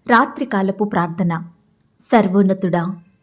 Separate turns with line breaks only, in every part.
రాత్రికాలపు ప్రార్థన. సర్వోన్నతుడా,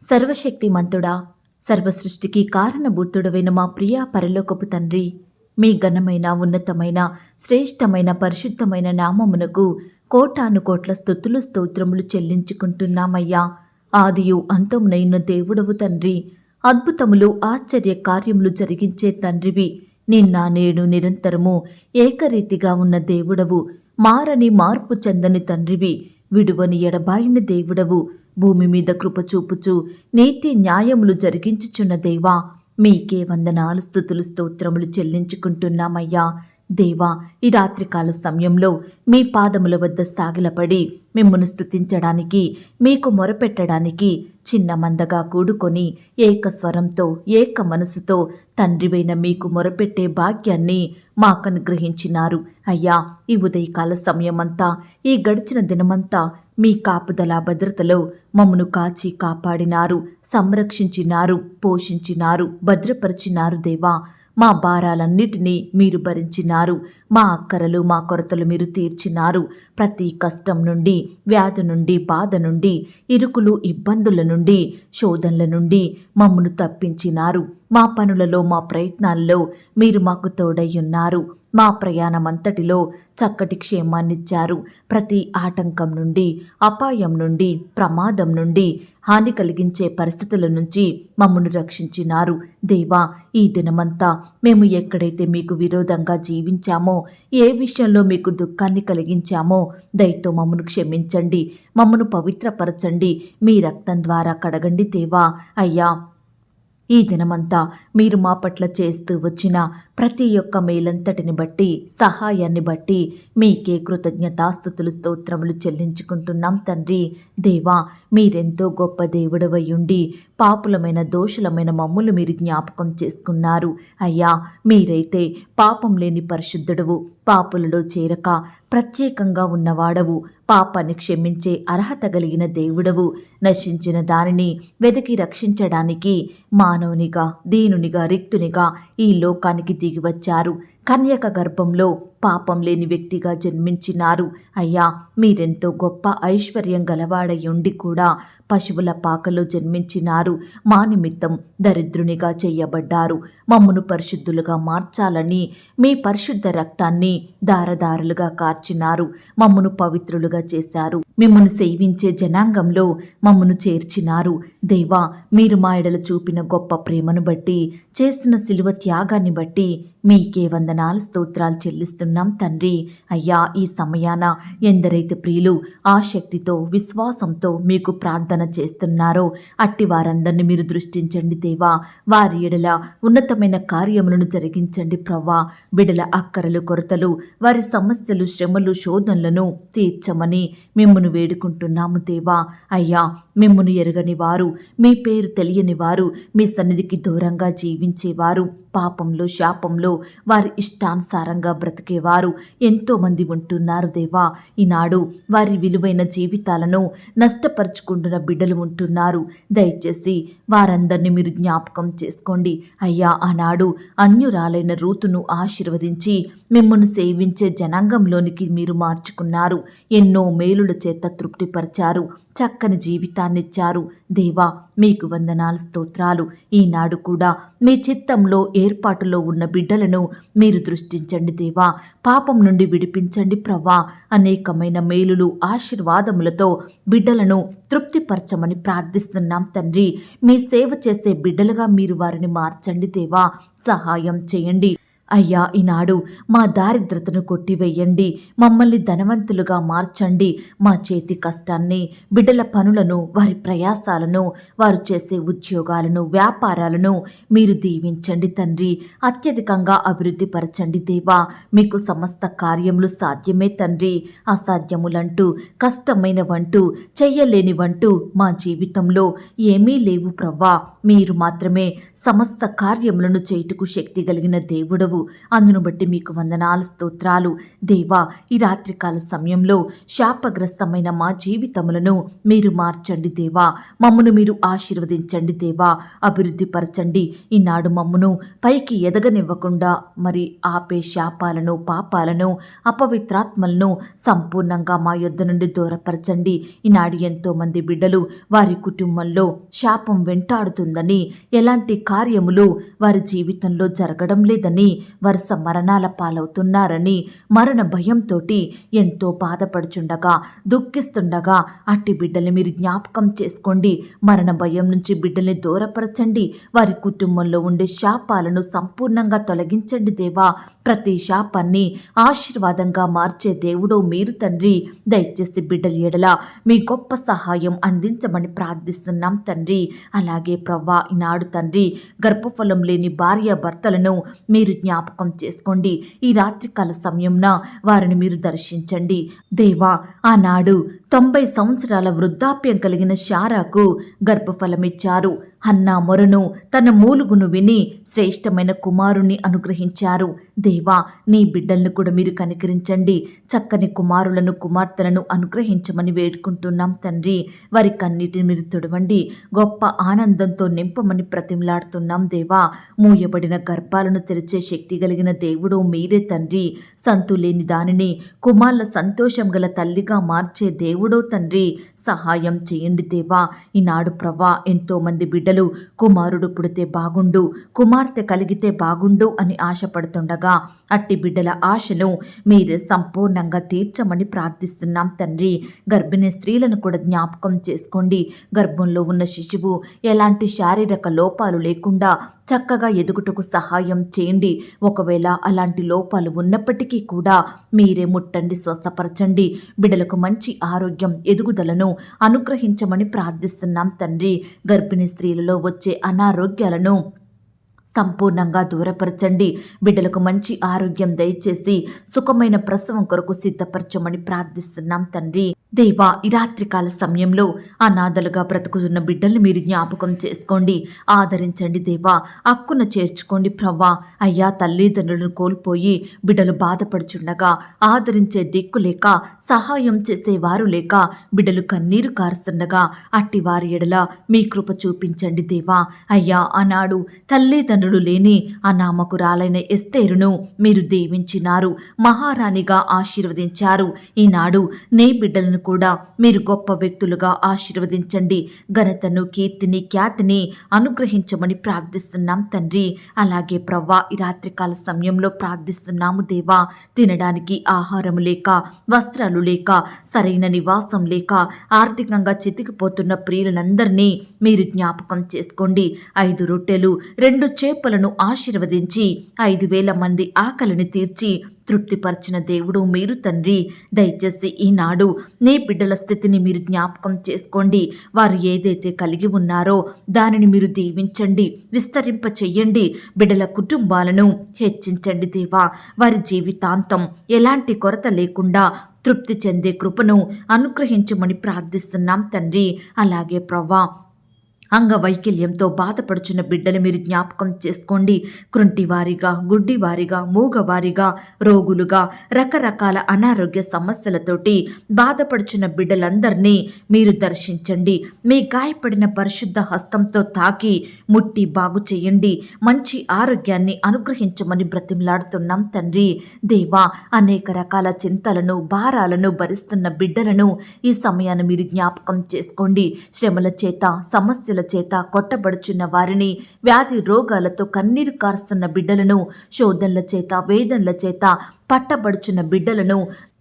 సర్వశక్తిమంతుడా, సర్వసృష్టికి కారణభూతుడవైన మా ప్రియ పరలోకపు తండ్రి, మీ ఘనమైన, ఉన్నతమైన, శ్రేష్టమైన, పరిశుద్ధమైన నామమునకు కోటాను కోట్ల స్తుతులు స్తోత్రములు చెల్లించుకుంటున్నామయ్యా. ఆదియు అంతమునైన దేవుడవు తండ్రి, అద్భుతములు ఆశ్చర్య కార్యములు జరిగించే తండ్రివి. నిన్న నేడు నిరంతరము ఏకరీతిగా ఉన్న దేవుడవు. మారని మార్పు చెందని తండ్రివి. విడువని ఎడబాయిన దేవుడవు. భూమి మీద కృప చూపుచు నీతి న్యాయములు జరిగించుచున్న దేవా, మీకే వందనాలు స్తుతులు స్తోత్రములు చెల్లించుకుంటున్నామయ్యా. దేవా, ఈ రాత్రికాల సమయంలో మీ పాదముల వద్ద సాగిలపడి మిమ్మును స్తుతించడానికి, మీకు మొరపెట్టడానికి చిన్న మందగా కూడుకొని ఏకస్వరంతో, ఏక మనసుతో తండ్రివైన మీకు మొరపెట్టే భాగ్యాన్ని మాకనుగ్రహించినారు. అయ్యా, ఈ ఉదయకాల సమయమంతా, ఈ గడిచిన దినమంతా మీ కాపుదల భద్రతలో మమ్మను కాచి కాపాడినారు, సంరక్షించినారు, పోషించినారు, భద్రపరిచినారు. దేవా, మా భారాలన్నిటినీ మీరు భరించినారు. మా అక్కరలు, మా కొరతలు మీరు తీర్చినారు. ప్రతి కష్టం నుండి, వ్యాధి నుండి, బాధ నుండి, ఇరుకులు, ఇబ్బందుల నుండి, శోధనల నుండి మమ్మను తప్పించినారు. మా పనులలో, మా ప్రయత్నాలలో మీరు మాకు తోడై ఉన్నారు. మా ప్రయాణమంతటిలో చక్కటి క్షేమాన్నిచ్చారు. ప్రతి ఆటంకం నుండి, అపాయం నుండి, ప్రమాదం నుండి, హాని కలిగించే పరిస్థితుల నుంచి మమ్మను రక్షించినారు. దేవా, ఈ దినమంతా మేము ఎక్కడైతే మీకు విరోధంగా జీవించామో, ఏ విషయంలో మీకు దుఃఖాన్ని కలిగించామో దయతో మమ్మను క్షమించండి, మమ్మను పవిత్రపరచండి, మీ రక్తం ద్వారా కడగండి. దేవా, అయ్యా, ఈ దినమంతా మీరు మా పట్ల చేస్తూ వచ్చిన ప్రతి ఒక్క మేలంతటిని బట్టి, సహాయాన్ని బట్టి మీకే కృతజ్ఞతాస్తుతులు స్తోత్రములు చెల్లించుకుంటున్నాం తండ్రి. దేవా, మీరెంతో గొప్ప దేవుడవై ఉండి పాపులమైన, దోషులమైన మమ్ములు మీరు జ్ఞాపకం చేసుకున్నారు. అయ్యా, మీరైతే పాపం లేని పరిశుద్ధుడవు, పాపులలో చేరక ప్రత్యేకంగా ఉన్నవాడవు, పాపాన్ని క్షమించే అర్హత కలిగిన దేవుడవు. నశించిన దానిని వెతికి రక్షించడానికి మానవునిగా, దీనునిగా, రిక్తునిగా ఈ లోకానికి దిగివచ్చారు. కన్యక గర్భంలో పాపం లేని వ్యక్తిగా జన్మించినారు. అయ్యా, మీరెంతో గొప్ప ఐశ్వర్యం గలవాడై ఉండి కూడా పశువుల పాకలో జన్మించినారు. మా నిమిత్తం దరిద్రునిగా చెయ్యబడ్డారు. మమ్మను పరిశుద్ధులుగా మార్చాలని మీ పరిశుద్ధ రక్తాన్ని దారదారులుగా కార్చినారు. మమ్మను పవిత్రులుగా చేశారు. మిమ్మను సేవించే జనాంగంలో మమ్మను చేర్చినారు. దేవా, మీరు మా ఎడల చూపిన గొప్ప ప్రేమను బట్టి, చేసిన శిలువ త్యాగాన్ని బట్టి మీకే వందనాలు స్తోత్రాలు చెల్లిస్తున్నాం తండ్రి. అయ్యా, ఈ సమయాన ఎందరైతే ప్రియులు ఆసక్తితో, విశ్వాసంతో మీకు ప్రార్థన చేస్తున్నారో అట్టి వారందరినీ మీరు దృష్టించండి దేవా. వారి ఎడల ఉన్నతమైన కార్యములను జరిగించండి ప్రవ్వా. బిడల అక్కరలు, కొరతలు, వారి సమస్యలు, శ్రమలు, శోధనలను తీర్చమని మిమ్మును వేడుకుంటున్నాము దేవా. అయ్యా, మిమ్మును ఎరగని వారు, మీ పేరు తెలియని వారు, మీ సన్నిధికి దూరంగా జీవించేవారు, పాపంలో, శాపంలో వారి ఇష్టానుసారంగా బ్రతికేవారు ఎంతోమంది ఉంటున్నారు దేవా. ఈనాడు వారి విలువైన జీవితాలను నష్టపరుచుకుంటున్న బిడ్డలు ఉంటున్నారు. దయచేసి వారందరినీ మీరు జ్ఞాపకం చేసుకోండి. అయ్యా, ఆనాడు అన్యురాలైన రూతును ఆశీర్వదించి మిమ్మల్ని సేవించే జనాంగంలోనికి మీరు మార్చుకున్నారు. ఎన్నో మేలుల చేత తృప్తిపరిచారు. చక్కని జీవితాన్నిచ్చారు. దేవా, మీకు వందనాలు స్తోత్రాలు. ఈనాడు కూడా మీ చిత్తంలో, ఏర్పాటులో ఉన్న బిడ్డలను మీరు దృష్టించండి దేవా. పాపం నుండి విడిపించండి ప్రవ్వా. అనేకమైన మేలులు, ఆశీర్వాదములతో బిడ్డలను తృప్తిపరచమని ప్రార్థిస్తున్నాం తండ్రి. మీ సేవ చేసే బిడ్డలుగా మీరు వారిని మార్చండి దేవా. సహాయం చేయండి అయ్యా. ఈనాడు మా దారిద్రతను కొట్టివేయండి. మమ్మల్ని ధనవంతులుగా మార్చండి. మా చేతి కష్టాన్ని, బిడ్డల పనులను, వారి ప్రయాసాలను, వారు చేసే ఉద్యోగాలను, వ్యాపారాలను మీరు దీవించండి తండ్రి. అత్యధికంగా అభివృద్ధి పరచండి దేవా. మీకు సమస్త కార్యములు సాధ్యమే తండ్రి. అసాధ్యములంటూ, కష్టమైనవంటూ, చెయ్యలేనివంటూ మా జీవితంలో ఏమీ లేవు ప్రవ్వా. మీరు మాత్రమే సమస్త కార్యములను చేయుటకు శక్తి కలిగిన దేవుడవు. అందును బట్టి మీకు వందనాలు, స్తోత్రాలు. దేవా, ఈ రాత్రికాల సమయంలో శాపగ్రస్తమైన మా జీవితములను మీరు మార్చండి దేవా. మమ్మను మీరు ఆశీర్వదించండి దేవా. అభివృద్ధి పరచండి. ఈనాడు మమ్మను పైకి ఎదగనివ్వకుండా మరి ఆపే శాపాలను, పాపాలను, అపవిత్రాత్మలను సంపూర్ణంగా మా యొద్ద నుండి దూరపరచండి. ఈనాడు ఎంతో మంది బిడ్డలు వారి కుటుంబంలో శాపం వెంటాడుతుందని, ఎలాంటి కార్యములు వారి జీవితంలో జరగడం లేదని, వరుస మరణాల పాలవుతున్నారని, మరణ భయంతో ఎంతో బాధపడుచుండగా, దుఃఖిస్తుండగా అట్టి బిడ్డల్ని మీరు జ్ఞాపకం చేసుకోండి. మరణ భయం నుంచి బిడ్డల్ని దూరపరచండి. వారి కుటుంబంలో ఉండే శాపాలను సంపూర్ణంగా తొలగించండి దేవా. ప్రతి శాపాన్ని ఆశీర్వాదంగా మార్చే దేవుడో మీరు తండ్రి. దయచేసి బిడ్డల ఎడల మీ గొప్ప సహాయం అందించమని ప్రార్థిస్తున్నాం తండ్రి. అలాగే ప్రవ్వా, ఈనాడు తండ్రి గర్భఫలం లేని భార్య భర్తలను మీరు జ్ఞాపకం చేసుకోండి. ఈ రాత్రికాల సమయంన వారిని మీరు దర్శించండి దేవా. ఆనాడు 90 సంవత్సరాల వృద్ధాప్యం కలిగిన శారాకు గర్భఫలమిచ్చారు. హన్నా మొరను, తన మూలుగును విని శ్రేష్టమైన కుమారుని అనుగ్రహించారు. దేవా, నీ బిడ్డలను కూడా మీరు కనికరించండి. చక్కని కుమారులను, కుమార్తెలను అనుగ్రహించమని వేడుకుంటున్నాం తండ్రి. వారి కన్నిటిని మీరు తుడవండి. గొప్ప ఆనందంతో నింపమని ప్రతిమలాడుతున్నాం దేవా. మూయబడిన గర్భాలను తెరిచే శక్తి కలిగిన దేవుడు మీరే తండ్రి. సంతులేని దానిని కుమార్ల సంతోషం గల తల్లిగా మార్చే దేవుడో తండ్రి. సహాయం చేయండి దేవా. ఈనాడు ప్రవ్వా, ఎంతో మంది బిడ్డలు కుమారుడు పుడితే బాగుండు, కుమార్తె కలిగితే బాగుండు అని ఆశపడుతుండగా అట్టి బిడ్డల ఆశను మీరే సంపూర్ణంగా తీర్చమని ప్రార్థిస్తున్నాం తండ్రి. గర్భిణీ స్త్రీలను కూడా జ్ఞాపకం చేసుకోండి. గర్భంలో ఉన్న శిశువు ఎలాంటి శారీరక లోపాలు లేకుండా చక్కగా ఎదుగుటకు సహాయం చేయండి. ఒకవేళ అలాంటి లోపాలు ఉన్నప్పటికీ కూడా మీరే ముట్టండి, స్వస్థపరచండి. బిడ్డలకు మంచి ఆరోగ్యం, ఎదుగుదలను అనుగ్రహించమని ప్రార్థిస్తున్నాం తండ్రి. గర్భిణీ స్త్రీలలో వచ్చే అనారోగ్యాలను సంపూర్ణంగా దూరపరచండి. బిడ్డలకు మంచి ఆరోగ్యం దయచేసి సుఖమైన ప్రసవం కొరకు సిద్ధపరచమని ప్రార్థిస్తున్నాం తండ్రి. దేవా, ఈ రాత్రికాల సమయంలో అనాథలుగా బ్రతుకుతున్న బిడ్డల్ని మీరు జ్ఞాపకం చేసుకోండి, ఆదరించండి దేవా. హక్కున చేర్చుకోండి ప్రవ్వా. అయ్యా, తల్లిదండ్రులను కోల్పోయి బిడ్డలు బాధపడుచుండగా ఆదరించే దిక్కు లేక, సహాయం చేసేవారు లేక బిడ్డలు కన్నీరు కారుస్తుండగా అట్టి వారి ఎడల మీ కృప చూపించండి దేవా. అయ్యా, ఆనాడు తల్లిదండ్రులు లేని అనామకురాలైన ఎస్తేరును మీరు దీవించినారు, మహారాణిగా ఆశీర్వదించారు. ఈనాడు నీ బిడ్డలను కూడా మీరు గొప్ప వ్యక్తులుగా ఆశీర్వదించండి. ఘనతను, కీర్తిని, ఖ్యాతిని అనుగ్రహించమని ప్రార్థిస్తున్నాం తండ్రి. అలాగే ప్రవ్వా, ఈ రాత్రికాల సమయంలో ప్రార్థిస్తున్నాము దేవా. తినడానికి ఆహారం లేక, వస్త్రాలు లేక, సరైన నివాసం లేక ఆర్థికంగా చితికిపోతున్న ప్రియులందరినీ మీరు జ్ఞాపకం చేసుకోండి. 5 రొట్టెలు 2 చేపలను ఆశీర్వదించి 5,000 మంది ఆకలిని తీర్చి తృప్తిపరిచిన దేవుడు మీరు తండ్రి. దయచేసి ఈనాడు నీ బిడ్డల స్థితిని మీరు జ్ఞాపకం చేసుకోండి. వారు ఏదైతే కలిగి ఉన్నారో దానిని మీరు దీవించండి, విస్తరింప చెయ్యండి. బిడ్డల కుటుంబాలను హెచ్చించండి దేవా. వారి జీవితాంతం ఎలాంటి కొరత లేకుండా తృప్తి చెందే కృపను అనుగ్రహించమని ప్రార్థిస్తున్నాం తండ్రి. అలాగే ప్రవ్వా, అంగవైకల్యంతో బాధపడుచున్న బిడ్డలు మీరు జ్ఞాపకం చేసుకోండి. కృంటివారిగా, గుడ్డివారిగా, మూగవారిగా, రోగులుగా, రకరకాల అనారోగ్య సమస్యలతోటి బాధపడుచున్న బిడ్డలందరినీ మీరు దర్శించండి. మీ గాయపడిన పరిశుద్ధ హస్తంతో తాకి ముట్టి బాగు చేయండి. మంచి ఆరోగ్యాన్ని అనుగ్రహించమని బ్రతిమలాడుతున్నాం తండ్రి. దేవా, అనేక రకాల చింతలను, భారాలను భరిస్తున్న బిడ్డలను ఈ సమయాన్ని మీరు జ్ఞాపకం చేసుకోండి. శ్రమల చేత, సమస్యల చేత కొట్టబడుచున్న వారిని, వ్యాధి రోగాలతో కన్నీరు కారుస్తున్న బిడ్డలను, శోధనల చేత, వేదనల చేత పట్టబడుచున్న బిడ్డలను,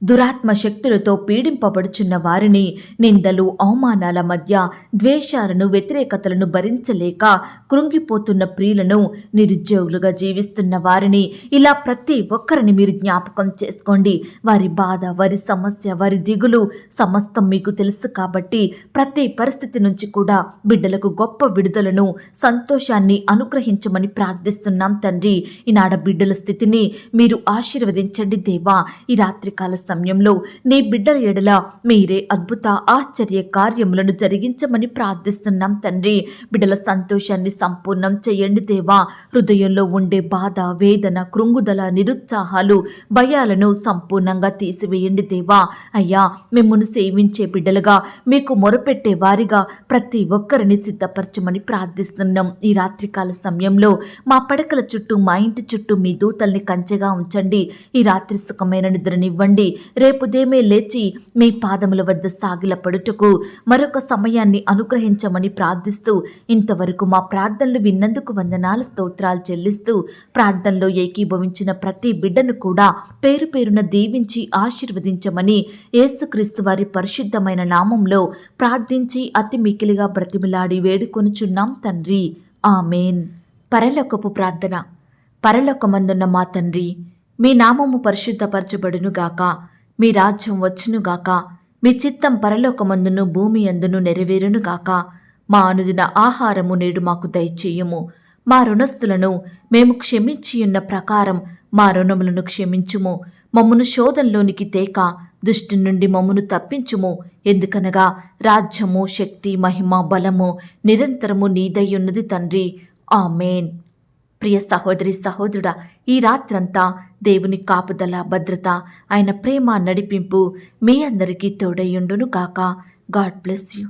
దురాత్మ శక్తులతో పీడింపబడుచున్న వారిని, నిందలు, అవమానాల మధ్య ద్వేషాలను, వ్యతిరేకతలను భరించలేక కృంగిపోతున్న ప్రియులను, నిరుద్యోగులుగా జీవిస్తున్న వారిని, ఇలా ప్రతి ఒక్కరిని మీరు జ్ఞాపకం చేసుకోండి. వారి బాధ, వారి సమస్య, వారి దిగులు సమస్తం మీకు తెలుసు కాబట్టి ప్రతి పరిస్థితి నుంచి కూడా బిడ్డలకు గొప్ప విడుదలను, సంతోషాన్ని అనుగ్రహించమని ప్రార్థిస్తున్నాం తండ్రి. ఈనాడ బిడ్డల స్థితిని మీరు ఆశీర్వదించండి దేవా. ఈ రాత్రికాల సమయంలో నీ బిడ్డల ఎడల మీరే అద్భుత ఆశ్చర్య కార్యములను జరిగించమని ప్రార్థిస్తున్నాం తండ్రి. బిడ్డల సంతోషాన్ని సంపూర్ణం చేయండి దేవా. హృదయంలో ఉండే బాధ, వేదన, కృంగుదల, నిరుత్సాహాలు, భయాలను సంపూర్ణంగా తీసివేయండి దేవా. అయ్యా, మిమ్మును సేవించే బిడ్డలుగా, మీకు మొరపెట్టే వారిగా ప్రతి ఒక్కరిని సిద్ధపరచమని ప్రార్థిస్తున్నాం. ఈ రాత్రికాల సమయంలో మా పడకల చుట్టూ, మా ఇంటి చుట్టూ మీ దూతల్ని కంచెగా ఉంచండి. ఈ రాత్రి సుఖమైన నిద్రనివ్వండి. రేపు ఉదయమే లేచి మీ పాదముల వద్ద సాగిలపడుటకు మరొక సమయాన్ని అనుగ్రహించమని ప్రార్థిస్తూ, ఇంతవరకు మా ప్రార్థనలు విన్నందుకు వందనాలు, స్తోత్రాలు చెల్లిస్తూ, ప్రార్థనలో ఏకీభవించిన ప్రతి బిడ్డను కూడా పేరు పేరున దీవించి ఆశీర్వదించమని యేసుక్రీస్తు వారి పరిశుద్ధమైన నామంలో ప్రార్థించి అతి మికిలిగా బ్రతిమిలాడి వేడుకొనుచున్నాం తండ్రి. ఆమేన్. పరలోకపు ప్రార్థన. పరలోకమందున్న మా తండ్రి, మీ నామము పరిశుద్ధపరచబడునుగాక. మీ రాజ్యం వచ్చునుగాక. మీ చిత్తం పరలోకమందును భూమి అందును నెరవేరునుగాక. మా అనుదిన ఆహారము నేడు మాకు దయచేయుము. మా రుణస్థులను మేము క్షమించియున్న ప్రకారం మా రుణములను క్షమించుము. మమ్మును శోధంలోనికి తేక దుష్టి నుండి మమ్మును తప్పించుము. ఎందుకనగా రాజ్యము, శక్తి, మహిమ, బలము నిరంతరము నీదయ్యున్నది తండ్రి. ఆమేన్. ప్రియ సహోదరి, సహోదరుడా, ఈ రాత్రంతా దేవుని కాపుదల, భద్రత, ఆయన ప్రేమ, నడిపింపు మీ అందరికీ తోడయ్యుండును గాక. God bless you.